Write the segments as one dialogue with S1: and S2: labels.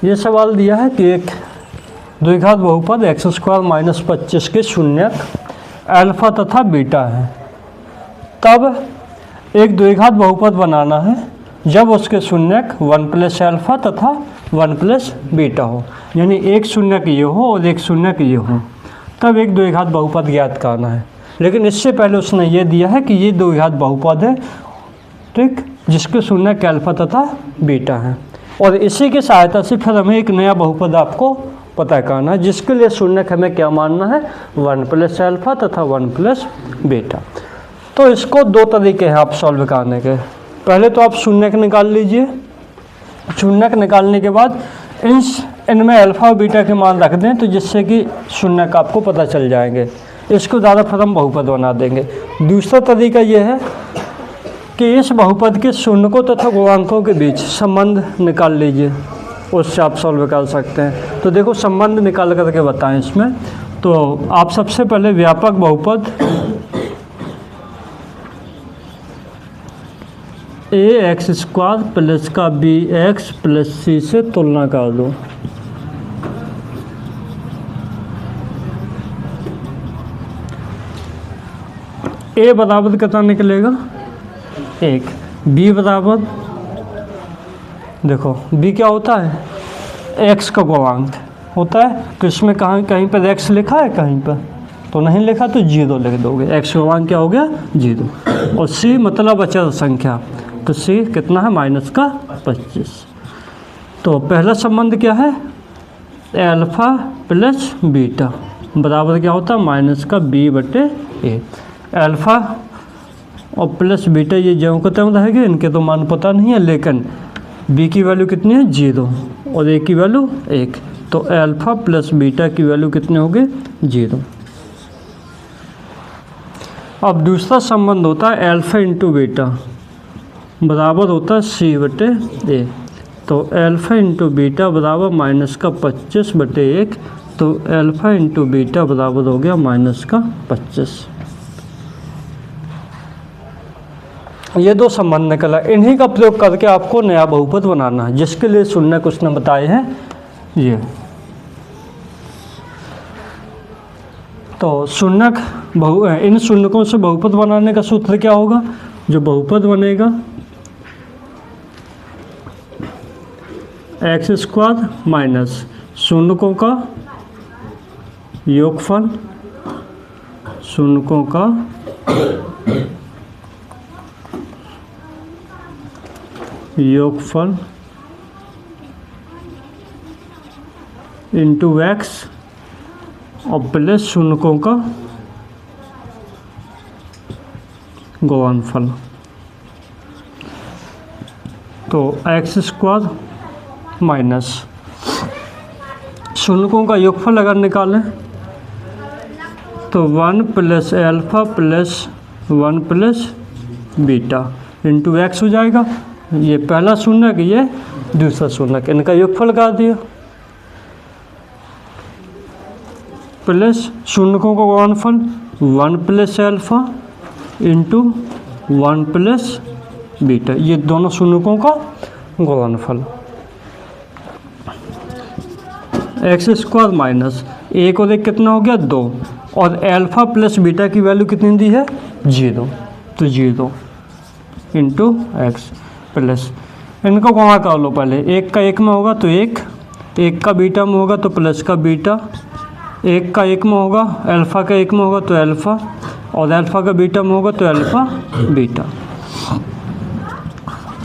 S1: ये सवाल दिया है कि एक द्विघात बहुपद x² - 25 के शून्यक अल्फा तथा बीटा है। तब एक द्विघात बहुपद बनाना है जब उसके शून्यक 1 + अल्फा तथा 1 + बीटा हो, यानी एक शून्यक ये हो और एक शून्यक ये हो, तब एक द्विघात बहुपद ज्ञात करना है। लेकिन इससे पहले उसने ये दिया है कि ये द्विघात बहुपद है, ठीक, जिसके शून्यक अल्फा तथा बीटा है, और इसी की सहायता से फिर हमें एक नया बहुपद आपको पता करना है, जिसके लिए शून्यक हमें क्या मानना है, 1 + अल्फा तथा 1 + बीटा। तो इसको दो तरीके हैं आप सॉल्व करने के। पहले तो आप शून्यक निकाल लीजिए। शून्यक निकालने के बाद इनमें अल्फा और बीटा के मान रख दें, तो जिससे कि शून्यक आपको पता चल जाएंगे। इसको ज़्यादा फिर हम बहुपद बना देंगे। दूसरा तरीका ये है कि इस बहुपद के शून्यकों तथा गुणांकों के बीच संबंध निकाल लीजिए, उससे आप सॉल्व कर सकते हैं। तो देखो संबंध निकाल करके बताएं इसमें। तो आप सबसे पहले व्यापक बहुपद ax² + का bx + c से तुलना कर दो। a बराबर कितना निकलेगा, 1। b बराबर, देखो b क्या होता है, x का गुणांक होता है। तो इसमें कहीं पर x लिखा है, कहीं पर तो नहीं लिखा, तो 0 लिख दोगे। x का गुणांक क्या हो गया, 0। और c मतलब अचर संख्या, तो c कितना है, -25। तो पहला संबंध क्या है, अल्फा + बीटा बराबर क्या होता है, -b/a। अल्फ़ा और प्लस बीटा ये ज्यों के त्यों रहेंगे, इनके तो मान पता नहीं है, लेकिन b की वैल्यू कितनी है, 0, और a की वैल्यू 1। तो अल्फ़ा + बीटा की वैल्यू कितने हो गए, 0। अब दूसरा संबंध होता है अल्फ़ा × बीटा बराबर होता है c/a। तो अल्फ़ा × बीटा बराबर -25/1। तो अल्फ़ा × बीटा बराबर हो गया -25। ये दो संबंध निकला। इन्हीं का प्रयोग करके आपको नया बहुपद बनाना है, जिसके लिए शून्यक उसने बताए हैं ये। तो शून्यक इन शून्यकों से बहुपद बनाने का सूत्र क्या होगा, जो बहुपद बनेगा x² - शून्यकों का योगफल, शून्यकों का योगफल इंटू x और प्लस शून्यकों का गुणनफल। तो x² माइनस शून्यकों का योगफल अगर निकालें तो 1 + अल्फ़ा + 1 + बीटा इंटू x हो जाएगा। ये पहला शून्यक, ये दूसरा शून्यक, इनका योगफल कर दिया, प्लस शून्यकों का गुणनफल 1 + अल्फ़ा इंटू 1 + बीटा, ये दोनों शून्यकों का गुणनफल। x² माइनस 1 और 1 कितना हो गया, 2, और अल्फ़ा + बीटा की वैल्यू कितनी दी है, 0। तो 0 इंटू x प्लस इनका गुणा कर लो पहले। 1 का 1 में होगा तो 1, 1 का बीटा में होगा तो प्लस का बीटा, 1 का 1 में होगा, अल्फ़ा का 1 में होगा तो अल्फ़ा, और अल्फ़ा का बीटा में होगा तो अल्फ़ा बीटा।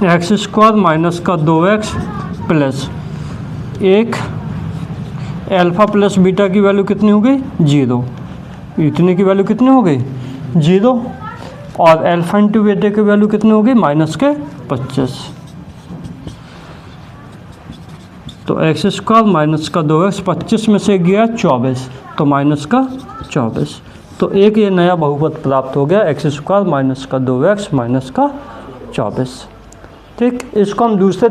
S1: x² माइनस का 2x प्लस 1, अल्फ़ा + बीटा की वैल्यू कितनी हो गई, 0। इतने की वैल्यू कितनी हो गई, 0, और अल्फ़ा × बीटा की वैल्यू कितनी हो गई, -25। तो x² माइनस का 2x, 25 में से गया 24, तो -24। तो एक ये नया बहुपद प्राप्त हो गया, x² माइनस का 2x माइनस का 24। ठीक, इसको हम दूसरे